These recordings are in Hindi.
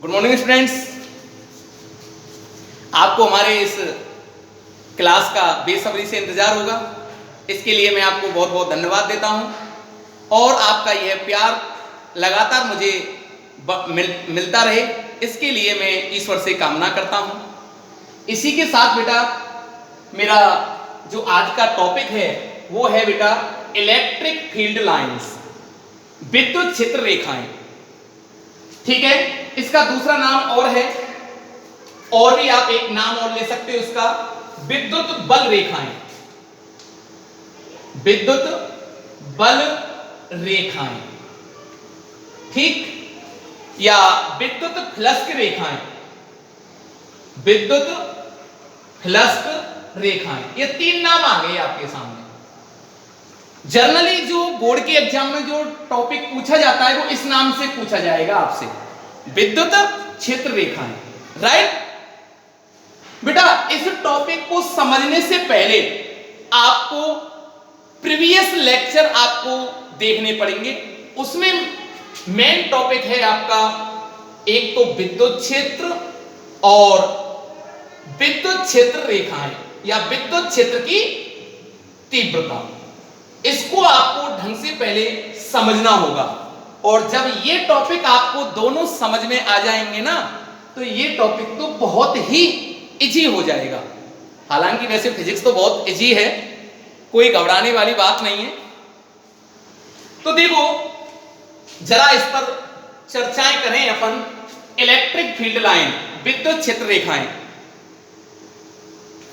Good morning students. आपको हमारे इस क्लास का बेसब्री से इंतजार होगा, इसके लिए मैं आपको बहुत बहुत धन्यवाद देता हूं और आपका यह प्यार लगातार मुझे मिलता रहे, इसके लिए मैं ईश्वर से कामना करता हूं। इसी के साथ बेटा मेरा जो आज का टॉपिक है वो है बेटा इलेक्ट्रिक फील्ड लाइंस, विद्युत क्षेत्र रेखाएं। ठीक है, इसका दूसरा नाम और है, और भी आप एक नाम और ले सकते हो इसका, विद्युत बल रेखाएं। विद्युत बल रेखाएं, ठीक, या विद्युत फ्लक्स रेखाएं। विद्युत फ्लक्स रेखाएं, ये तीन नाम आ गए आपके सामने। जनरली जो बोर्ड के एग्जाम में जो टॉपिक पूछा जाता है वो इस नाम से पूछा जाएगा आपसे, विद्युत क्षेत्र रेखाएं। राइट बेटा, इस टॉपिक को समझने से पहले आपको प्रीवियस लेक्चर आपको देखने पड़ेंगे। उसमें मेन टॉपिक है आपका एक तो विद्युत क्षेत्र और विद्युत क्षेत्र रेखाएं या विद्युत क्षेत्र की तीव्रता। इसको आपको ढंग से पहले समझना होगा, और जब ये टॉपिक आपको दोनों समझ में आ जाएंगे ना तो ये टॉपिक तो बहुत ही इजी हो जाएगा। हालांकि वैसे फिजिक्स तो बहुत इजी है, कोई घबराने वाली बात नहीं है। तो देखो जरा इस पर चर्चाएं करें अपन। इलेक्ट्रिक फील्ड लाइन, विद्युत क्षेत्र रेखाएं,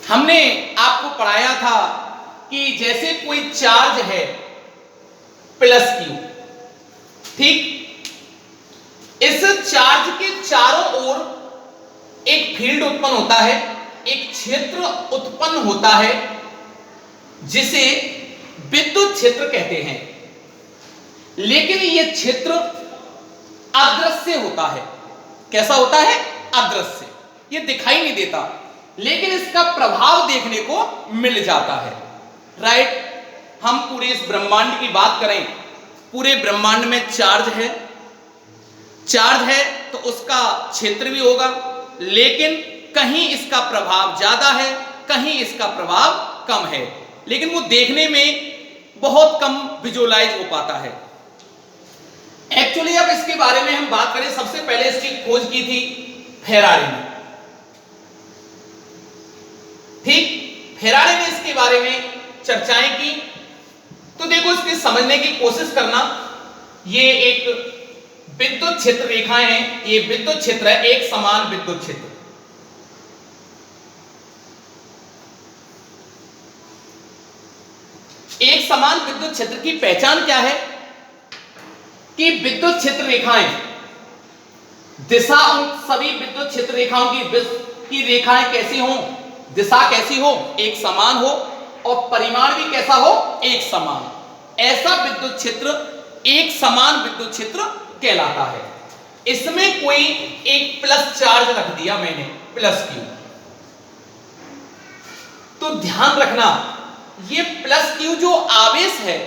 हमने आपको पढ़ाया था कि जैसे कोई चार्ज है प्लस क्यू, ठीक, इस चार्ज के चारों ओर एक फील्ड उत्पन्न होता है, एक क्षेत्र उत्पन्न होता है जिसे विद्युत क्षेत्र कहते हैं। लेकिन यह क्षेत्र अदृश्य होता है। कैसा होता है? अदृश्य, यह दिखाई नहीं देता, लेकिन इसका प्रभाव देखने को मिल जाता है। राइट, हम पूरे इस ब्रह्मांड की बात करें, पूरे ब्रह्मांड में चार्ज है तो उसका क्षेत्र भी होगा, लेकिन कहीं इसका प्रभाव ज्यादा है, कहीं इसका प्रभाव कम है, लेकिन वो देखने में बहुत कम विजुअलाइज हो पाता है। एक्चुअली अब इसके बारे में हम बात करें, सबसे पहले इसकी खोज की थी फेराडे ने। ठीक, फेराडे ने इसके बारे में चर्चाएं की। तो देखो इसके समझने की कोशिश करना। ये एक विद्युत क्षेत्र रेखाएं हैं, ये विद्युत क्षेत्र है, एक समान विद्युत क्षेत्र। एक समान विद्युत क्षेत्र की पहचान क्या है कि विद्युत क्षेत्र रेखाएं दिशा, उन सभी विद्युत क्षेत्र रेखाओं की रेखाएं कैसी हो, दिशा कैसी हो, एक समान हो, और परिमाण भी कैसा हो, एक समान। ऐसा विद्युत क्षेत्र एक समान विद्युत क्षेत्र कहलाता है। इसमें कोई एक प्लस चार्ज रख दिया मैंने, प्लस क्यू, तो ध्यान रखना ये प्लस क्यू जो आवेश है,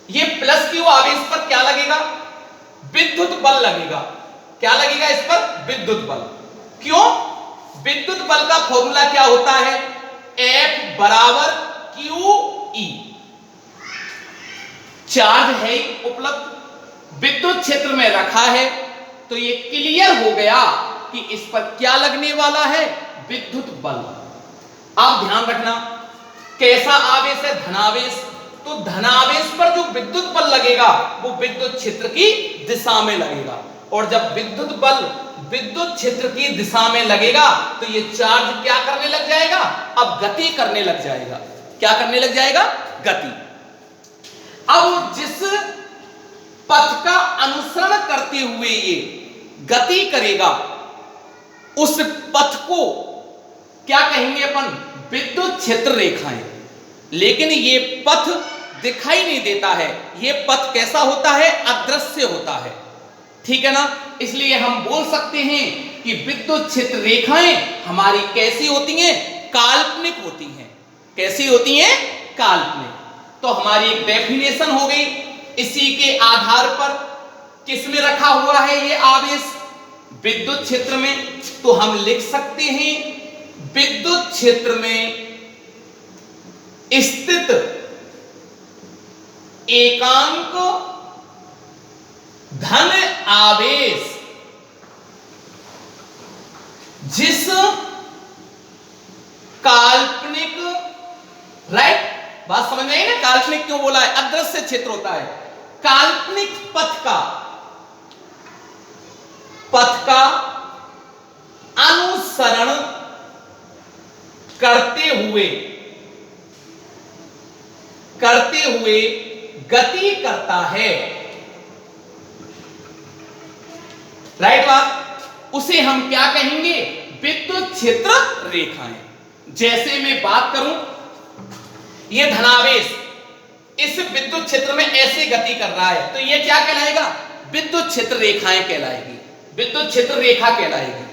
ये प्लस क्यू आवेश पर क्या लगेगा? विद्युत बल लगेगा। क्या लगेगा इस पर? विद्युत बल। क्यों? विद्युत बल का फॉर्मूला क्या होता है? F बराबर QE। चार्ज है उपलब्ध, विद्युत क्षेत्र में रखा है, तो ये क्लियर हो गया कि इस पर क्या लगने वाला है? विद्युत बल। आप ध्यान रखना, कैसा आवेश है? धनावेश, तो धनावेश पर जो विद्युत बल लगेगा वो विद्युत क्षेत्र की दिशा में लगेगा, और जब विद्युत बल विद्युत क्षेत्र की दिशा में लगेगा तो ये चार्ज क्या करने लग जाएगा? अब गति करने लग जाएगा। क्या करने लग जाएगा? गति। अब जिस पथ का अनुसरण करते हुए ये गति करेगा उस पथ को क्या कहेंगे अपन? विद्युत क्षेत्र रेखाएं। लेकिन ये पथ दिखाई नहीं देता है, ये पथ कैसा होता है? अदृश्य होता है। ठीक है ना? इसलिए हम बोल सकते हैं कि विद्युत क्षेत्र रेखाएं हमारी कैसी होती हैं? काल्पनिक होती हैं। कैसी होती हैं? काल्पनिक। तो हमारी एक डेफिनेशन हो गई। इसी के आधार पर किसमें रखा हुआ है ये आवेश? विद्युत क्षेत्र में, तो हम लिख सकते हैं विद्युत क्षेत्र में स्थित एकांक धन आवेश जिस काल्पनिक, राइट, बात समझ में आई ना, काल्पनिक क्यों बोला है, अदृश्य क्षेत्र होता है, काल्पनिक पथ का अनुसरण करते हुए गति करता है, राइट बात, उसे हम क्या कहेंगे, विद्युत क्षेत्र रेखाएं। जैसे मैं बात करूं, यह धनावेश इस विद्युत क्षेत्र में ऐसे गति कर रहा है, तो यह क्या कहलाएगा, विद्युत क्षेत्र रेखाएं कहलाएगी, विद्युत क्षेत्र रेखा कहलाएगी,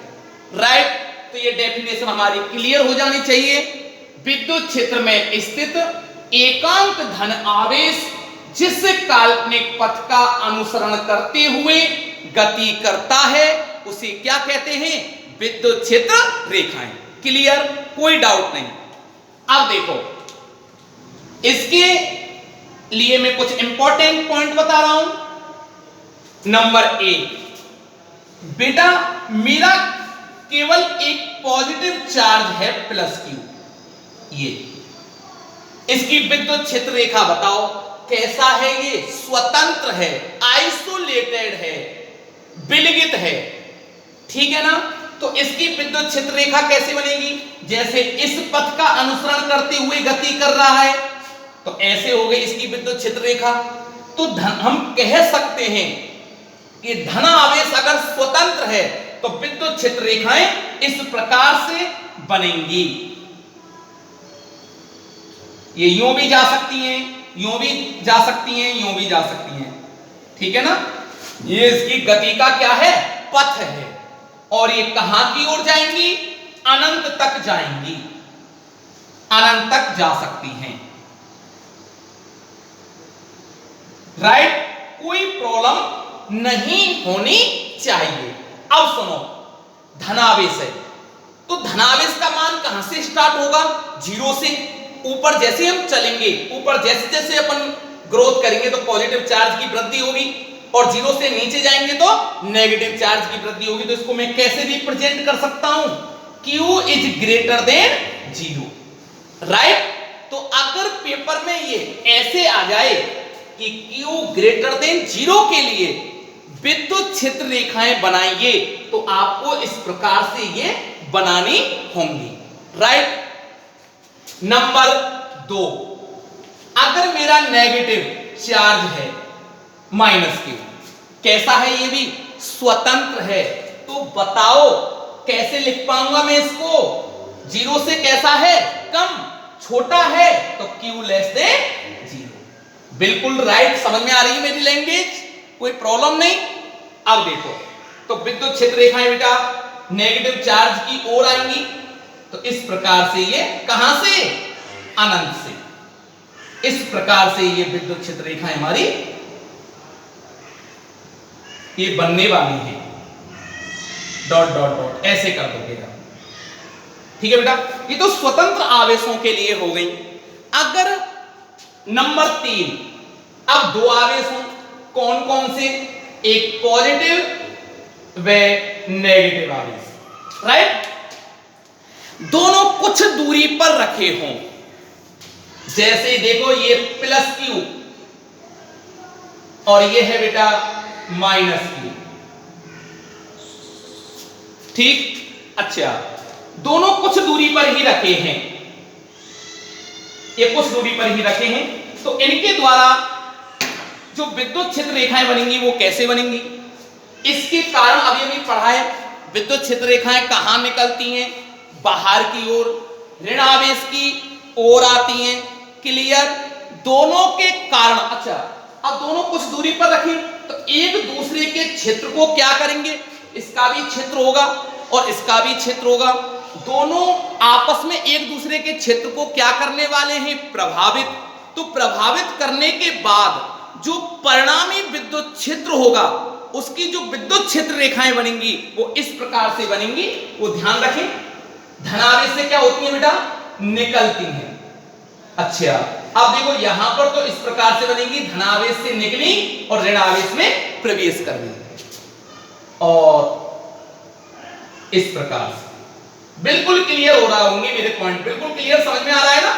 राइट। तो ये डेफिनेशन हमारी क्लियर हो जानी चाहिए। विद्युत क्षेत्र में स्थित एकांक धन आवेश जिस काल्पनिक पथ का अनुसरण करते हुए गति करता है उसे क्या कहते हैं, विद्युत क्षेत्र रेखाएं। क्लियर, कोई डाउट नहीं। अब देखो, इसके लिए मैं कुछ इंपॉर्टेंट पॉइंट बता रहा हूं। नंबर 1, बेटा मेरा केवल एक पॉजिटिव चार्ज है प्लस Q, ये इसकी विद्युत क्षेत्र रेखा बताओ कैसा है, ये स्वतंत्र है, आइसोलेटेड है, विलगित है, ठीक है ना। तो इसकी विद्युत क्षेत्र रेखा कैसे बनेगी, जैसे इस पथ का अनुसरण करते हुए गति कर रहा है, तो ऐसे हो गई इसकी विद्युत क्षेत्र रेखा। तो हम कह सकते हैं कि धन आवेश अगर स्वतंत्र है तो विद्युत क्षेत्र रेखाएं इस प्रकार से बनेंगी। ये यूं भी जा सकती हैं, यूं भी जा सकती हैं, यूं भी जा सकती हैं, ठीक है ना। ये इसकी गति का क्या है, पथ है, और ये कहां की ओर जाएंगी, अनंत तक जाएंगी, अनंत तक जा सकती हैं, राइट। कोई प्रॉब्लम नहीं होनी चाहिए। अब सुनो, धनावेश है तो धनावेश का मान कहां से स्टार्ट होगा, 0 से। ऊपर जैसे हम चलेंगे, ऊपर जैसे जैसे अपन ग्रोथ करेंगे तो पॉजिटिव चार्ज की वृद्धि होगी, और 0 से नीचे जाएंगे तो नेगेटिव चार्ज की वृद्धि होगी। तो इसको मैं कैसे रिप्रेजेंट कर सकता हूं, Q is greater than 0, right. तो अगर पेपर में ये ऐसे आ जाए कि Q ग्रेटर देन 0 के लिए विद्युत क्षेत्र रेखाएं बनाइए, तो आपको इस प्रकार से ये बनानी होंगी, राइट। नंबर 2, अगर मेरा नेगेटिव चार्ज है -Q, कैसा है, ये भी स्वतंत्र है, तो बताओ कैसे लिख पाऊंगा मैं इसको, 0 से कैसा है, कम, छोटा है, तो Q लेस देन 0। बिल्कुल राइट, समझ में आ रही है मेरी लैंग्वेज, कोई प्रॉब्लम नहीं। अब देखो, तो विद्युत क्षेत्र रेखाएं बेटा नेगेटिव चार्ज की ओर आएंगी, तो इस प्रकार से ये कहां से, अनंत से, इस प्रकार से ये विद्युत क्षेत्र रेखाएं हमारी ये बनने वाली है, डॉट डॉट डॉट ऐसे कर दोगे, ठीक है बेटा। ये तो स्वतंत्र आवेशों के लिए हो गई। अगर नंबर 3, अब 2 आवेश हों, कौन कौन से, एक पॉजिटिव व नेगेटिव आवेश, राइट। दोनों कुछ दूरी पर रखे हों, जैसे देखो ये +Q और ये है बेटा -Q, ठीक। अच्छा, दोनों कुछ दूरी पर ही रखे हैं, ये कुछ दूरी पर ही रखे हैं, तो इनके द्वारा जो विद्युत क्षेत्र रेखाएं बनेंगी वो कैसे बनेंगी, इसके कारण अभी अभी पढ़ा है। विद्युत क्षेत्र रेखाएं कहां निकलती हैं, बाहर की ओर, ऋण आवेश की ओर आती हैं, क्लियर। दोनों के कारण, अच्छा अब दोनों कुछ दूरी पर रखें तो एक दूसरे के क्षेत्र को क्या करेंगे, इसका भी क्षेत्र होगा और इसका भी क्षेत्र होगा, दोनों आपस में एक दूसरे के क्षेत्र को क्या करने वाले हैं, प्रभावित। तो प्रभावित करने के बाद जो परिणामी विद्युत क्षेत्र होगा उसकी जो विद्युत क्षेत्र रेखाएं बनेंगी वो इस प्रकार से बनेंगी। वो ध्यान रखें, धनावेश से क्या होती है बेटा, निकलती हैं। अच्छा अब देखो यहां पर तो इस प्रकार से बनेंगी, धनावेश से निकली और ऋणावेश में प्रवेश कर रही, और इस प्रकार से। बिल्कुल क्लियर हो रहा होंगे मेरे पॉइंट, बिल्कुल क्लियर समझ में आ रहा है ना।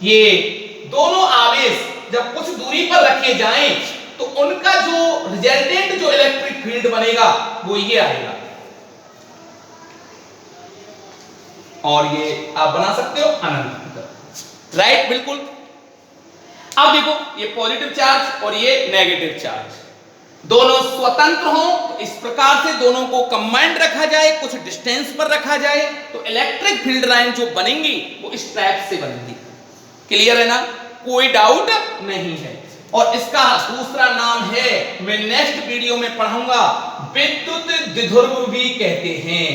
ये दोनों आवेश जब कुछ दूरी पर रखे जाएं तो उनका जो रिजल्टेंट जो इलेक्ट्रिक फील्ड बनेगा वो ये आएगा, और ये आप बना सकते हो अनंत, राइट, बिल्कुल। अब देखो ये पॉजिटिव चार्ज और ये नेगेटिव चार्ज दोनों स्वतंत्र हो तो इस प्रकार से दोनों को कंबाइंड रखा जाए, कुछ डिस्टेंस पर रखा जाए तो इलेक्ट्रिक फील्ड लाइन जो बनेंगी वो इस टाइप से बनेंगी। क्लियर है ना, कोई डाउट नहीं है। और इसका दूसरा नाम है, मैं नेक्स्ट वीडियो में पढ़ाऊंगा, विद्युत द्विध्रुव भी कहते हैं।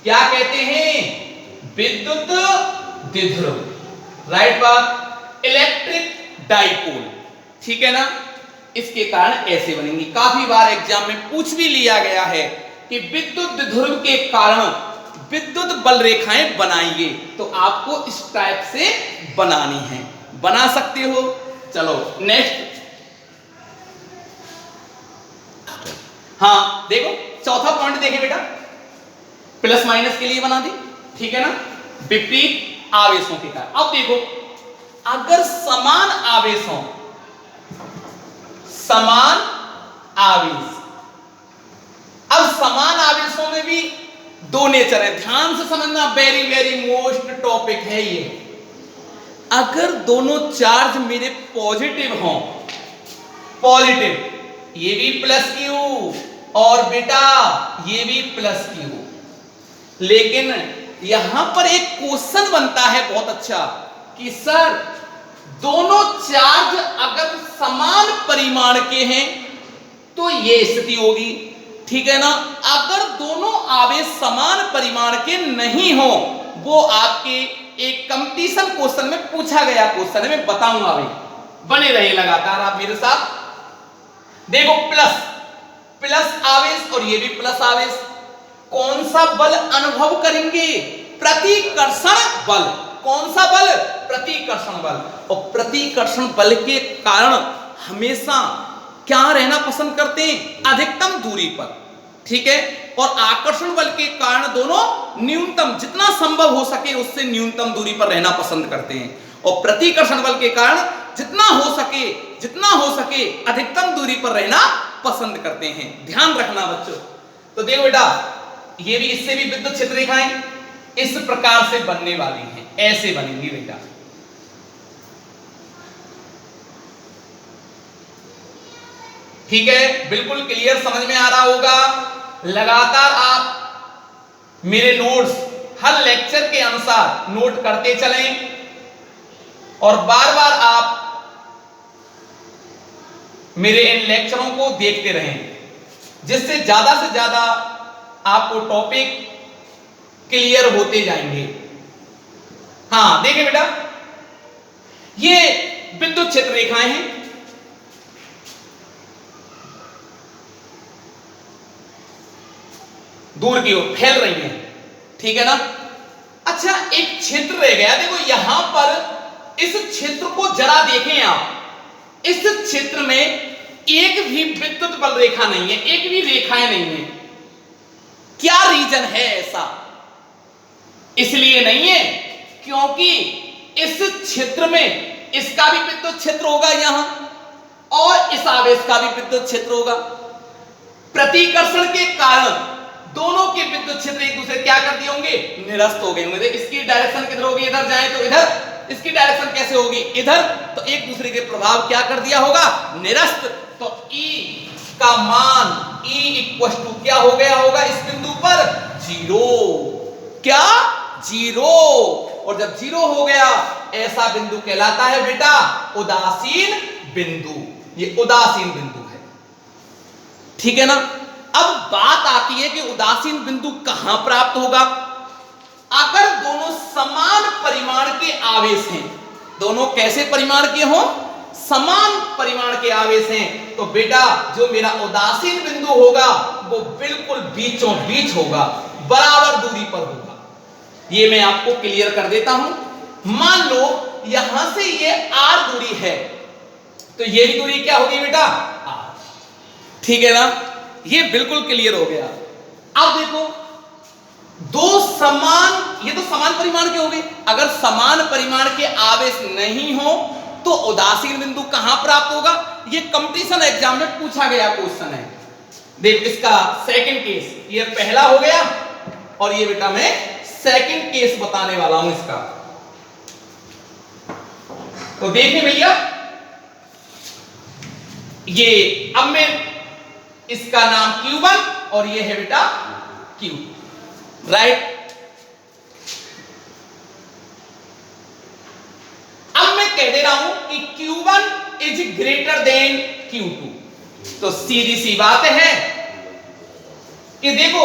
क्या कहते हैं, विद्युत द्विध्रुव, राइट बात, इलेक्ट्रिक डाइपोल, ठीक है ना। इसके कारण ऐसे बनेंगी। काफी बार एग्जाम में पूछ भी लिया गया है कि विद्युत द्विध्रुव के कारण विद्युत बल रेखाएं बनाइए, तो आपको इस टाइप से बनानी है, बना सकते हो। चलो नेक्स्ट, हाँ देखो चौथा पॉइंट देखें बेटा, प्लस माइनस के लिए बना दी, ठीक है ना, विपरीत आवेशों के कारण। अब देखो अगर समान आवेशों, समान आवेश, अब समान आवेशों में भी दो नेचर है, ध्यान से समझना, वेरी वेरी मोस्ट टॉपिक है ये। अगर दोनों चार्ज मेरे पॉजिटिव हों, पॉजिटिव, ये भी प्लस क्यू और बेटा ये भी प्लस क्यू, लेकिन यहां पर एक क्वेश्चन बनता है बहुत अच्छा कि सर दोनों चार्ज अगर समान परिमाण के हैं तो ये स्थिति होगी, ठीक है ना। अगर दोनों आवेश समान परिमाण के नहीं हो, वो आपके एक कंपटीशन क्वेश्चन में पूछा गया क्वेश्चन है, मैं बताऊंगा अभी, बने रहे लगातार आप मेरे साथ। देखो प्लस, प्लस आवेश और ये भी प्लस आवेश, कौन सा बल अनुभव करेंगे, प्रतिकर्षण बल। कौन सा बल, प्रतिकर्षण बल। और प्रतिकर्षण बल के कारण हमेशा क्या रहना पसंद करते हैं, अधिकतम दूरी पर, ठीक है। और आकर्षण बल के कारण दोनों न्यूनतम, जितना संभव हो सके उससे न्यूनतम दूरी पर रहना पसंद करते हैं। और प्रतिकर्षण बल के कारण जितना हो सके अधिकतम दूरी पर रहना पसंद करते हैं। ध्यान रखना बच्चों। तो देखो बेटा, ये भी, इससे भी विद्युत क्षेत्र रेखाएं इस प्रकार से बनने वाली हैं, ऐसे बनेंगी बेटा। ठीक है, बिल्कुल क्लियर समझ में आ रहा होगा। लगातार आप मेरे नोट्स हर लेक्चर के अनुसार नोट करते चलें और बार बार आप मेरे इन लेक्चरों को देखते रहें, जिससे ज्यादा से ज्यादा आपको टॉपिक क्लियर होते जाएंगे। हाँ देखिए बेटा, ये विद्युत क्षेत्र रेखाएं हैं, दूर की ओर फैल रही हैं, ठीक है ना। अच्छा एक क्षेत्र रह गया, देखो यहां पर इस क्षेत्र को जरा देखें आप, इस क्षेत्र में एक भी विद्युत बल रेखा नहीं है, एक भी रेखाएं नहीं है। क्या रीजन है ऐसा? इसलिए नहीं है क्योंकि इस क्षेत्र में इसका भी विद्युत क्षेत्र होगा यहां, और इस आवेश का भी विद्युत क्षेत्र होगा। प्रतिकर्षण के कारण दोनों के विद्युत क्षेत्र एक दूसरे क्या कर दिए होंगे, निरस्त हो गए होंगे। इसकी डायरेक्शन किधर होगी, इधर जाए तो इधर, इसकी डायरेक्शन कैसे होगी, इधर, तो एक दूसरे के प्रभाव क्या कर दिया होगा, निरस्त। तो E का मान E इक्वल टू क्या हो गया होगा इस बिंदु पर, जीरो। क्या, जीरो। और जब जीरो हो गया ऐसा बिंदु कहलाता है बेटा उदासीन बिंदु। ये उदासीन बिंदु है, ठीक है ना। अब बात आती है कि उदासीन बिंदु कहां प्राप्त होगा। अगर दोनों समान परिमाण के आवेश हैं, दोनों कैसे परिमाण के हों, समान परिमाण के आवेश हैं तो बेटा जो मेरा उदासीन बिंदु होगा वो बिल्कुल बीचों बीच होगा, बराबर दूरी पर होगा। ये मैं आपको क्लियर कर देता हूं। मान लो यहां से ये r दूरी है तो ये भी दूरी क्या होगी बेटा, r। ठीक है ना, ये बिल्कुल क्लियर हो गया। अब देखो दो समान, ये तो समान परिमाण के हो गए। अगर समान परिमाण के आवेश नहीं हो तो उदासीन बिंदु कहां प्राप्त होगा, ये कंपटीशन एग्जाम में पूछा गया क्वेश्चन है। देख इसका सेकंड केस, ये पहला हो गया और ये बेटा मैं सेकंड केस बताने वाला हूं इसका। तो देखिए भैया, ये अब मैं इसका नाम Q1 और ये है बेटा Q, राइट। अब मैं कह दे रहा हूं कि Q1 is greater than Q2, तो सीधी सी बात है कि देखो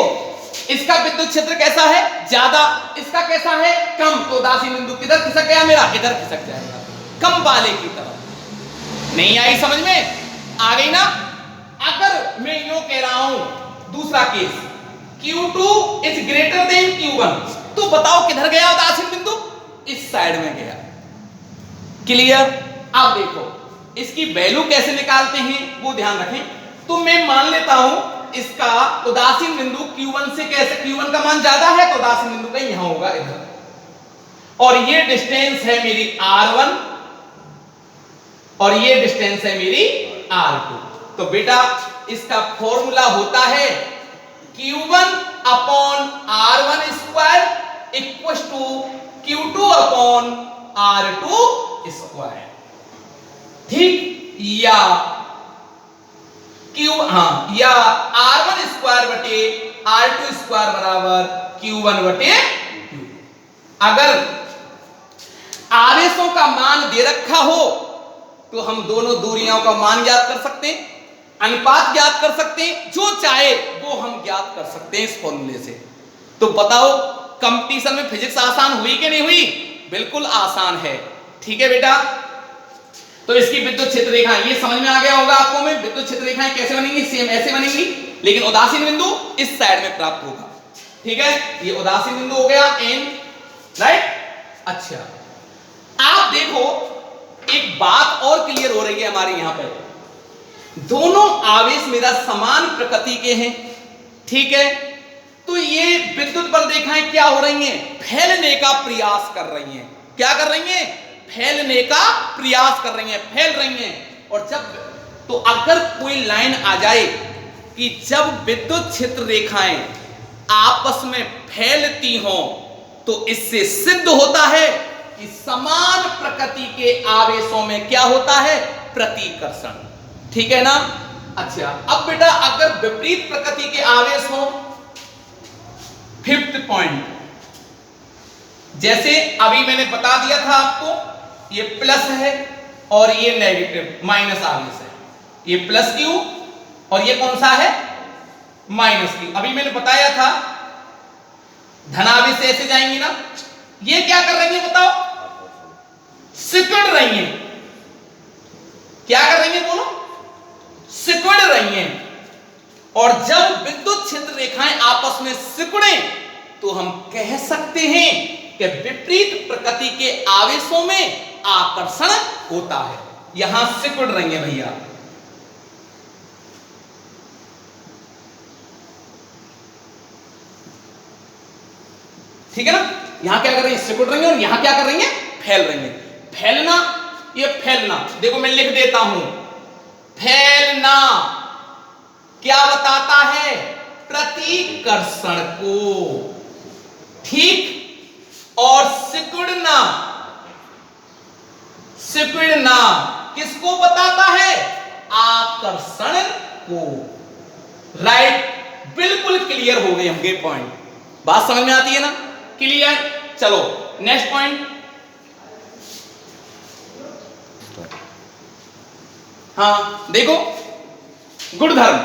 इसका विद्युत क्षेत्र कैसा है, ज्यादा, इसका कैसा है, कम। तो उदासीन बिंदु किधर खिसक गया मेरा, इधर खिसक जाएगा, कम वाले की तरफ। नहीं आई समझ में, आ गई ना। अगर मैं यूं कह रहा हूं दूसरा case, Q2 is greater than Q1, तो बताओ किधर गया उदासीन बिंदु, इस साइड में गया। क्लियर। अब देखो इसकी वैल्यू कैसे निकालते हैं वो ध्यान रखें। तो मैं मान लेता हूं इसका उदासीन बिंदु Q1 से, कैसे Q1 का मान ज्यादा है तो उदासीन बिंदु कहीं यहां होगा, इधर। और ये डिस्टेंस है मेरी R1 और ये डिस्टेंस है मेरी R2। तो बेटा इसका फॉर्मूला होता है Q1 upon R1 square equal to Q2 upon R2 square. ठीक, या या R1 स्क्वायर बटे R2 स्क्वायर बराबर Q1 बटे Q। अगर आवेशों का मान दे रखा हो तो हम दोनों दूरियों का मान ज्ञात कर सकते हैं, अनुपात ज्ञात कर सकते हैं, जो चाहे वो हम ज्ञात कर सकते हैं इस फॉर्मूले से। तो बताओ कंपटीशन में फिजिक्स आसान हुई कि नहीं हुई, बिल्कुल आसान है। ठीक है बेटा, तो इसकी विद्युत क्षेत्र रेखाएं ये समझ में आ गया होगा आपको। में विद्युत क्षेत्र रेखाएं कैसे बनेंगी, सेम ऐसे बनेंगी, लेकिन उदासीन बिंदु इस साइड में प्राप्त होगा। ठीक है, ये उदासीन बिंदु हो गया N, राइट। अच्छा, आप देखो एक बात और क्लियर हो रही है हमारे यहां पर, दोनों आवेश मेरा समान प्रकृति के हैं। ठीक है, तो ये विद्युत बल रेखाएं क्या हो रही हैं, फैलने का प्रयास कर रही हैं। क्या कर रही हैं, फैलने का प्रयास कर रही हैं, फैल रही हैं। और जब, तो अगर कोई लाइन आ जाए कि जब विद्युत क्षेत्र रेखाएं आपस में फैलती हों तो इससे सिद्ध होता है कि समान प्रकृति के आवेशों में क्या होता है, प्रतिकर्षण। ठीक है ना। अच्छा, अब बेटा अगर विपरीत प्रकृति के आवेश हो, फिफ्थ पॉइंट, जैसे अभी मैंने बता दिया था आपको, ये प्लस है और ये नेगेटिव माइनस आवेश है, ये प्लस क्यू और ये कौन सा है, माइनस क्यू। अभी मैंने बताया था धनावेश से ऐसे जाएंगी ना, ये क्या कर रही है बताओ, सिकुड़ रही हैं। क्या कर रही हैं बोलो, सिकुड़ रही हैं। और जब विद्युत क्षेत्र रेखाएं आपस में सिकुड़े तो हम कह सकते हैं कि विपरीत प्रकृति के आवेशों में आकर्षण होता है। यहां सिकुड़ रही है भैया, ठीक है ना। यहां क्या कर रही है, सिकुड़ रही है, और यहां क्या कर रही है, फैल रही है। फैलना, ये फैलना, देखो मैं लिख देता हूं, फैलना क्या बताता है, प्रतिकर्षण को। ठीक, और सिकुड़ना, सिकुड़ना किसको बताता है, आकर्षण को। राइट, बिल्कुल क्लियर हो गए हमके पॉइंट, बात समझ में आती है ना, क्लियर। चलो नेक्स्ट पॉइंट। हाँ देखो, गुणधर्म,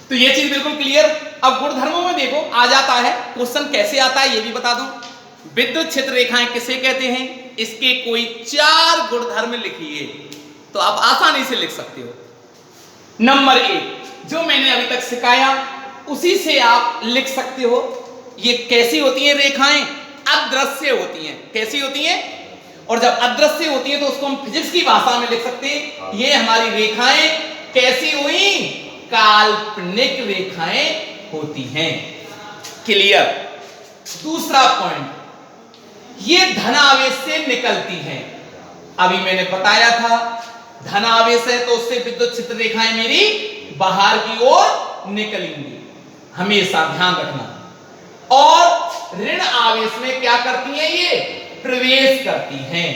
तो ये चीज बिल्कुल क्लियर। अब गुणधर्मों में देखो आ जाता है क्वेश्चन, कैसे आता है ये भी बता दूं। विद्युत क्षेत्र रेखाएं किसे कहते हैं, इसके कोई 4 गुणधर्म लिखिए, तो आप आसानी से लिख सकते हो। नंबर 1 जो मैंने अभी तक सिखाया उसी से आप लिख सकते हो। ये कैसी होती हैं रेखाएं? अदृश्य होती हैं। कैसी होती हैं? और जब अदृश्य होती हैं तो उसको हम फिजिक्स की भाषा में लिख सकते हैं, ये हमारी रेखाएं कैसी हुई? काल्पनिक रेखाएं होती हैं। क्लियर? दूसरा पॉइंट, ये धनावेश से निकलती हैं। अभी मैंने बताया था धनावेश है तो उससे विद्युत क्षेत्र रेखाएं मेरी बाहर की ओर निकलेंगी, हमेशा ध्यान रखना। और ऋण आवेश में क्या करती हैं? ये प्रवेश करती हैं।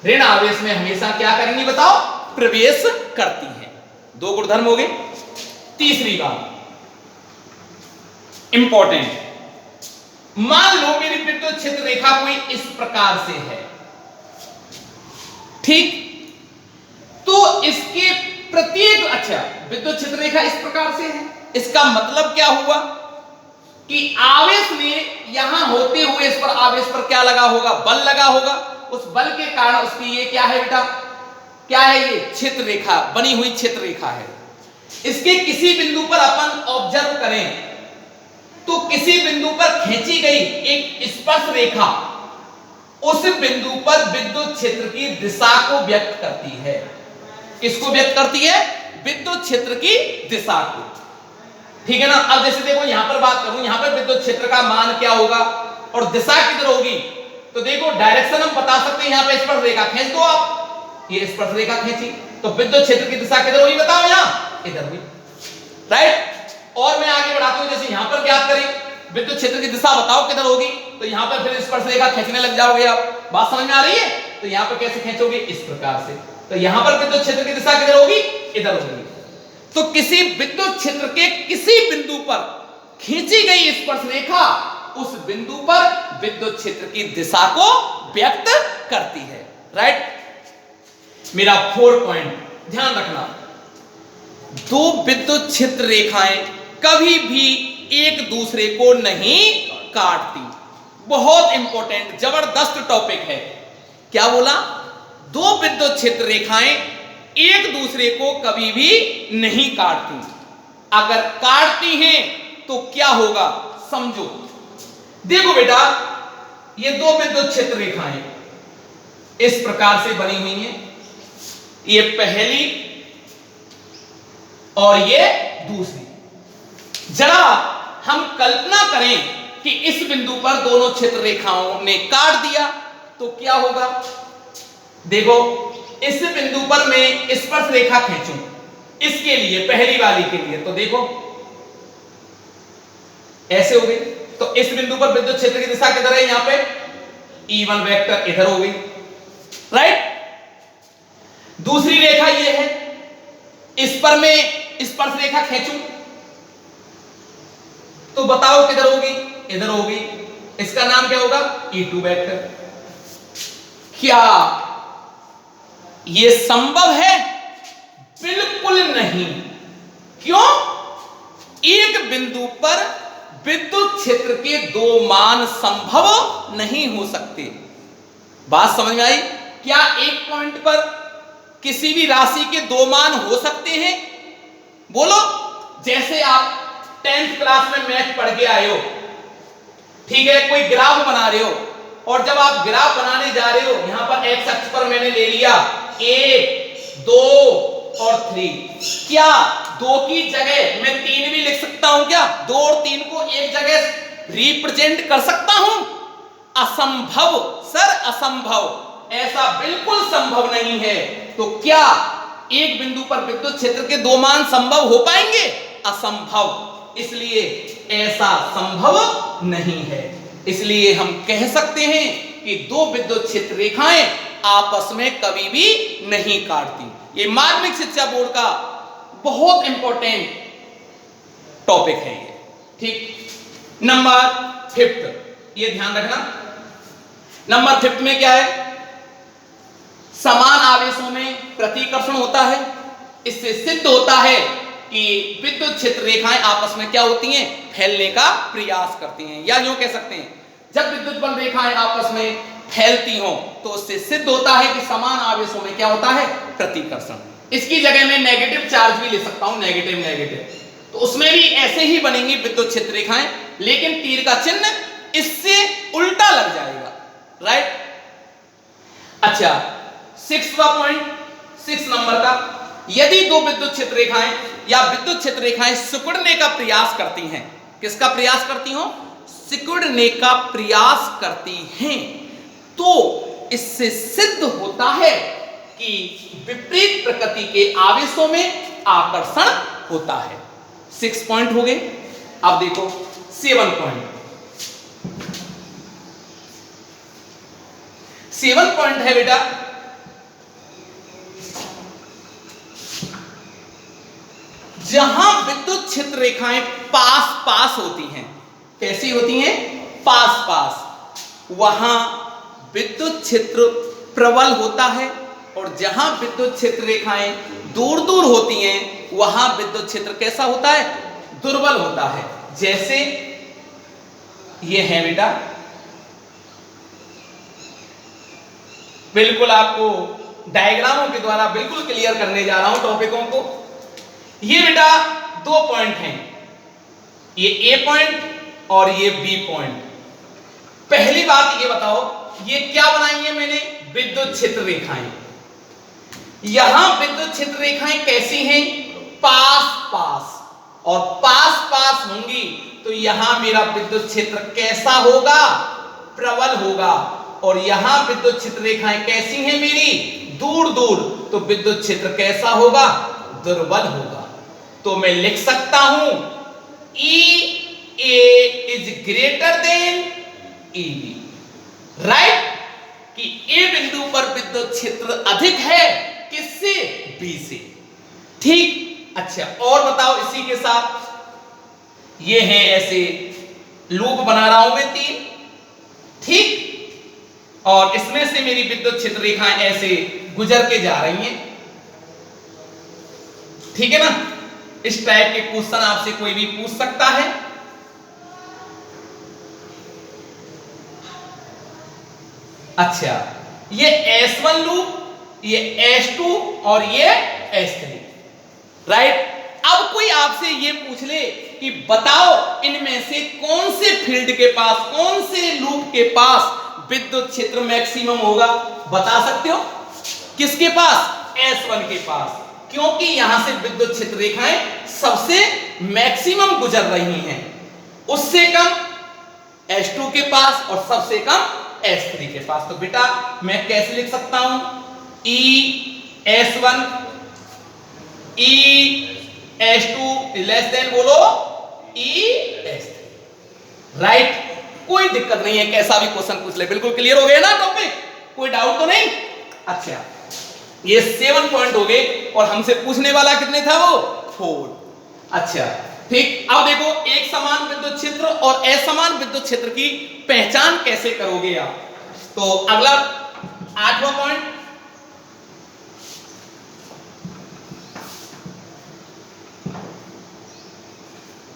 ऋण आवेश में हमेशा क्या करेंगी बताओ? प्रवेश करती हैं। 2 गुणधर्म हो गए। तीसरी बात इंपॉर्टेंट, मान लो मेरी विद्युत क्षेत्र रेखा कोई इस प्रकार से है, ठीक? तो इसके प्रत्येक, अच्छा विद्युत क्षेत्र रेखा इस प्रकार से है, इसका मतलब क्या हुआ कि आवेश में यहां होते हुए इस पर आवेश पर क्या लगा होगा? बल लगा होगा। उस बल के कारण उसकी ये क्या है बेटा? क्या है? ये क्षेत्र रेखा, बनी हुई क्षेत्र रेखा है। इसके किसी बिंदु पर अपन ऑब्जर्व करें तो किसी बिंदु पर खींची गई एक स्पर्श रेखा उस बिंदु पर विद्युत क्षेत्र की दिशा को व्यक्त करती है। किसको व्यक्त करती है? विद्युत क्षेत्र की दिशा को। ठीक है ना? अब जैसे देखो यहां पर बात करूं, यहां पर विद्युत क्षेत्र का मान क्या होगा और दिशा किधर होगी, तो देखो डायरेक्शन हम बता सकते हैं। यहां पे स्पर्श रेखा खींच दो आप, ये स्पर्श रेखा खींची तो विद्युत क्षेत्र की दिशा किधर होगी बताओ? यहां इधर हुई, राइट? और मैं आगे बढ़ाता हूं, जैसे यहां पर ज्ञात करें विद्युत क्षेत्र की दिशा बताओ किधर होगी, तो यहां पर फिर स्पर्श रेखा खींचने लग जाओगे आप। बात समझ में आ रही है? तो यहां पर कैसे खींचोगे? इस प्रकार से। तो यहां पर विद्युत क्षेत्र की दिशा किधर होगी? इधर होगी। तो किसी विद्युत क्षेत्र के किसी बिंदु पर खींची गई स्पर्श रेखा उस बिंदु पर विद्युत क्षेत्र की दिशा को व्यक्त करती है, राइट? मेरा 4 पॉइंट ध्यान रखना, 2 विद्युत क्षेत्र रेखाएं कभी भी एक दूसरे को नहीं काटती। बहुत इंपॉर्टेंट जबरदस्त टॉपिक है। क्या बोला? 2 विद्युत क्षेत्र रेखाएं एक दूसरे को कभी भी नहीं काटती। अगर काटती हैं तो क्या होगा समझो। देखो बेटा, ये 2 विद्युत क्षेत्र रेखाएं इस प्रकार से बनी हुई हैं, ये पहली और ये दूसरी। जरा हम कल्पना करें कि इस बिंदु पर दोनों क्षेत्र रेखाओं ने काट दिया तो क्या होगा? देखो इस बिंदु पर मैं स्पर्श रेखा खींचूं इसके लिए, पहली वाली के लिए, तो देखो ऐसे हो गई। तो इस बिंदु पर विद्युत क्षेत्र की दिशा किधर है? यहां पे E1 वेक्टर इधर हो गई, राइट? दूसरी रेखा ये है, इस पर मैं स्पर्श रेखा खींचूं तो बताओ किधर होगी? इधर होगी। इसका नाम क्या होगा? E2 vector. क्या यह संभव है? बिल्कुल नहीं। क्यों? एक बिंदु पर विद्युत क्षेत्र के 2 मान संभव नहीं हो सकते। बात समझ में आई? क्या एक पॉइंट पर किसी भी राशि के 2 मान हो सकते हैं? बोलो। जैसे आप 10th क्लास में मैथ पढ़ के आए हो, ठीक है, कोई ग्राफ बना रहे हो और जब आप ग्राफ बनाने जा रहे हो, यहां पर एक्स अक्ष पर मैंने ले लिया 1, 2 और 3। क्या 2 की जगह मैं 3 भी लिख सकता हूं? क्या 2 और 3 को एक जगह रिप्रेजेंट कर सकता हूं? असंभव सर, असंभव। ऐसा बिल्कुल संभव नहीं है। तो क्या एक बिंदु पर विद्युत क्षेत्र के 2 मान संभव हो पाएंगे? असंभव। इसलिए ऐसा संभव नहीं है। इसलिए हम कह सकते हैं कि 2 विद्युत क्षेत्र रेखाएं आपस में कभी भी नहीं काटती। ये माध्यमिक शिक्षा बोर्ड का बहुत इंपॉर्टेंट टॉपिक है ये, ठीक। नंबर 5, ये ध्यान रखना। नंबर 5 में क्या है? समान आवेशों में प्रतिकर्षण होता है। इससे सिद्ध होता है कि विद्युत क्षेत्र रेखाएं आपस में क्या होती हैं? फैलने का प्रयास करती हैं। या यूं कह सकते हैं, जब विद्युत बल रेखाएं आपस में फैलती हो तो उससे सिद्ध होता है कि समान आवेशों में क्या होता है, प्रतिकर्षण। इसकी जगह मैं नेगेटिव चार्ज भी ले सकता हूं, नेगेटिव नेगेटिव, तो उसमें भी ऐसे ही बनेंगी विद्युत क्षेत्र रेखाएं, लेकिन तीर का चिन्ह इससे उल्टा लग जाएगा, राइट। अच्छा, 6वां पॉइंट, 6 नंबर का, यदि दो विद्युत क्षेत्र रेखाएं या विद्युत क्षेत्र रेखाएं सिकुड़ने का प्रयास करती हैं, किसका प्रयास करती हो, सिकुड़ने का प्रयास करती हैं, तो इससे सिद्ध होता है कि विपरीत प्रकृति के आवेशों में आकर्षण होता है। 6 पॉइंट हो गए। अब देखो 7 पॉइंट। 7 पॉइंट है बेटा, जहां विद्युत क्षेत्र रेखाएं पास पास होती हैं, कैसी होती हैं, पास पास, वहां विद्युत क्षेत्र प्रबल होता है, और जहां विद्युत क्षेत्र रेखाएं दूर दूर होती हैं वहां विद्युत क्षेत्र कैसा होता है, दुर्बल होता है। जैसे ये है बेटा, बिल्कुल आपको डायग्रामों के द्वारा बिल्कुल क्लियर करने जा रहा हूं टॉपिकों को। ये बेटा 2 पॉइंट हैं, ये ए पॉइंट और ये बी पॉइंट। पहली बात ये बताओ, ये क्या बनाई है मैंने, विद्युत क्षेत्र रेखाएं। यहां विद्युत क्षेत्र रेखाएं कैसी हैं, पास पास, और पास पास होंगी तो यहां मेरा विद्युत क्षेत्र कैसा होगा, प्रबल होगा, और यहां विद्युत क्षेत्र रेखाएं कैसी हैं मेरी, दूर दूर, तो विद्युत क्षेत्र कैसा होगा, दुर्बल होगा। तो मैं लिख सकता हूं EA is greater than EB, right, कि ए बिंदु पर विद्युत क्षेत्र अधिक है, किससे, बी से, ठीक। अच्छा, और बताओ इसी के साथ, ये है ऐसे लूप बना रहा हूं मैं 3, ठीक, और इसमें से मेरी विद्युत क्षेत्र रेखाएं ऐसे गुजर के जा रही हैं, ठीक है ना। इस टाइप के क्वेश्चन आपसे कोई भी पूछ सकता है। अच्छा, ये S1 लूप, ये S2 और ये S3, राइट। अब कोई आपसे ये पूछ ले कि बताओ इनमें से कौन से फील्ड के पास, कौन से लूप के पास विद्युत क्षेत्र मैक्सिमम होगा, बता सकते हो, किसके पास, S1 के पास, क्योंकि यहां से विद्युत क्षेत्र रेखाएं सबसे मैक्सिमम गुजर रही हैं, उससे कम S2 के पास और सबसे कम S3 के पास। तो बेटा मैं कैसे लिख सकता हूं, ES1 ES2 लेस देन, बोलो, ES3, राइट। कोई दिक्कत नहीं है, कैसा भी क्वेश्चन पूछ ले, बिल्कुल क्लियर हो गया ना टॉपिक, कोई डाउट तो नहीं। अच्छा, ये 7 पॉइंट हो गए, और हमसे पूछने वाला कितने था, वो 4। अच्छा, ठीक। अब देखो, एक समान विद्युत क्षेत्र और असमान विद्युत क्षेत्र की पहचान कैसे करोगे आप। तो अगला 8वां पॉइंट,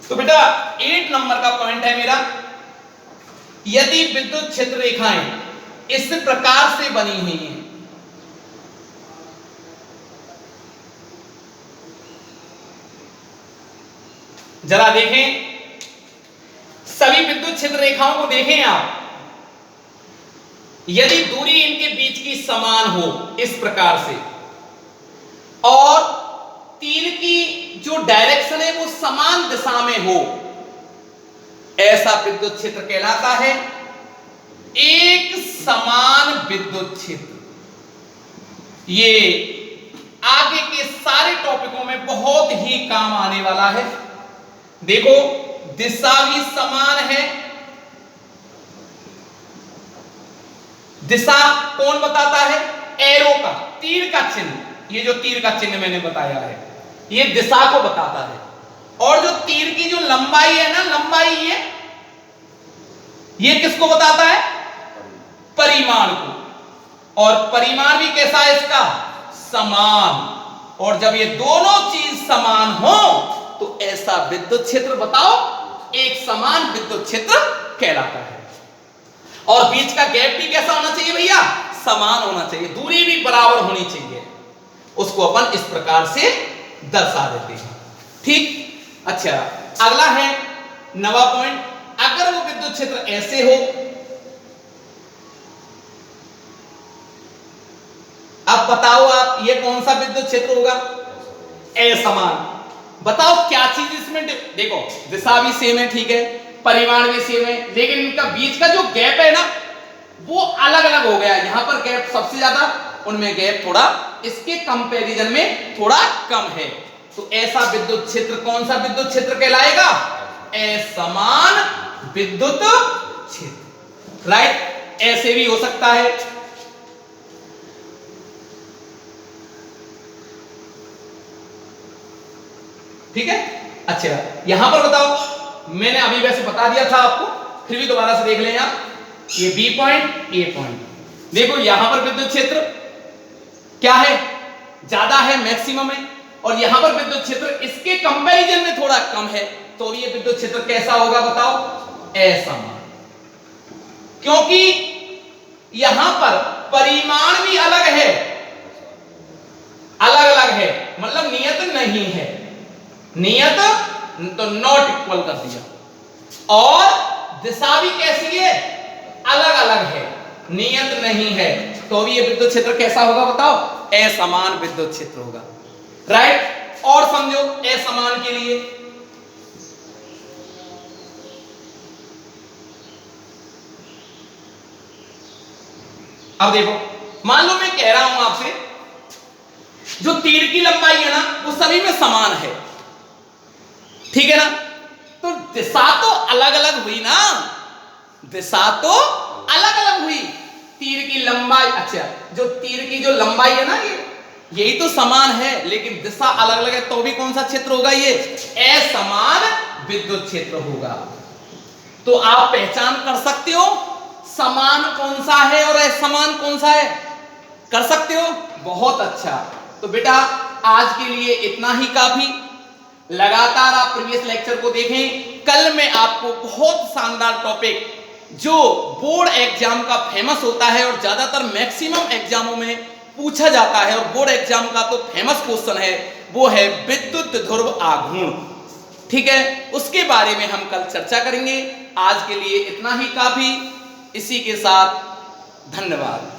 तो बेटा 8 नंबर का पॉइंट है मेरा, यदि विद्युत क्षेत्र रेखाएं इस प्रकार से बनी हुई हैं, जरा देखें, सभी विद्युत क्षेत्र रेखाओं को देखें आप, यदि दूरी इनके बीच की समान हो इस प्रकार से, और तीर की जो डायरेक्शन है वो समान दिशा में हो, ऐसा विद्युत क्षेत्र कहलाता है एक समान विद्युत क्षेत्र। ये आगे के सारे टॉपिकों में बहुत ही काम आने वाला है। देखो, दिशा भी समान है, दिशा कौन बताता है, एरो का, तीर का चिन्ह, ये जो तीर का चिन्ह मैंने बताया है ये दिशा को बताता है, और जो तीर की जो लंबाई है ना, लंबाई ये किसको बताता है, परिमाण को, और परिमाण भी कैसा है इसका, समान। और जब ये दोनों चीज समान हो तो ऐसा विद्युत क्षेत्र बताओ एक समान विद्युत क्षेत्र कहलाता है। और बीच का गैप भी कैसा होना चाहिए भैया, समान होना चाहिए, दूरी भी बराबर होनी चाहिए। उसको अपन इस प्रकार से दर्शा देते हैं। ठीक, अच्छा अगला है 9वां पॉइंट, अगर वो विद्युत क्षेत्र ऐसे हो, अब बताओ आप ये कौन सा विद्युत क्षेत्र होगा, असमान। बताओ क्या चीज इसमें, देखो दिशा भी सेम है, ठीक है, परिमाण भी सेम है, लेकिन इनका बीच का जो गैप है ना वो अलग अलग हो गया। यहां पर गैप सबसे ज्यादा, उनमें गैप थोड़ा इसके कंपैरिजन में थोड़ा कम है। तो ऐसा विद्युत क्षेत्र कौन सा विद्युत क्षेत्र कहलाएगा, असमान विद्युत क्षेत्र। राइट, ऐसे भी हो सकता है। ठीक है, अच्छा यहां पर बताओ, मैंने अभी वैसे बता दिया था आपको, फिर भी दोबारा से देख लें आप, ये बी पॉइंट, ए पॉइंट, देखो यहां पर विद्युत क्षेत्र क्या है, ज्यादा है, मैक्सिमम है, और यहां पर विद्युत क्षेत्र इसके कंपैरिजन में थोड़ा कम है, तो ये विद्युत क्षेत्र कैसा होगा बताओ, असमान। क्योंकि यहां पर परिमाण भी अलग है, अलग अलग है, मतलब नियत नहीं है, नियत तो नॉट इक्वल कर दिया, और दिशा भी कैसी है, अलग अलग है, नियत नहीं है, तो भी ये विद्युत क्षेत्र कैसा होगा बताओ, असमान विद्युत क्षेत्र होगा। राइट, और समझो असमान के लिए, अब देखो मान लो मैं कह रहा हूं आपसे, जो तीर की लंबाई है ना वो सभी में समान है, ठीक है ना, तो दिशा तो अलग अलग हुई ना, दिशा तो अलग अलग हुई, तीर की लंबाई, अच्छा जो तीर की जो लंबाई है ना यही तो समान है, लेकिन दिशा अलग अलग है, तो भी कौन सा क्षेत्र होगा, ये असमान विद्युत क्षेत्र होगा। तो आप पहचान कर सकते हो समान कौन सा है और असमान कौन सा है, कर सकते हो, बहुत अच्छा। तो बेटा आज के लिए इतना ही काफी, लगातार आप प्रीवियस लेक्चर को देखें, कल मैं आपको बहुत शानदार टॉपिक जो बोर्ड एग्जाम का फेमस होता है और ज्यादातर मैक्सिमम एग्जामों में पूछा जाता है, और बोर्ड एग्जाम का तो फेमस क्वेश्चन है, वो है विद्युत ध्रुव आघूर्ण, ठीक है, उसके बारे में हम कल चर्चा करेंगे। आज के लिए इतना ही काफी, इसी के साथ धन्यवाद।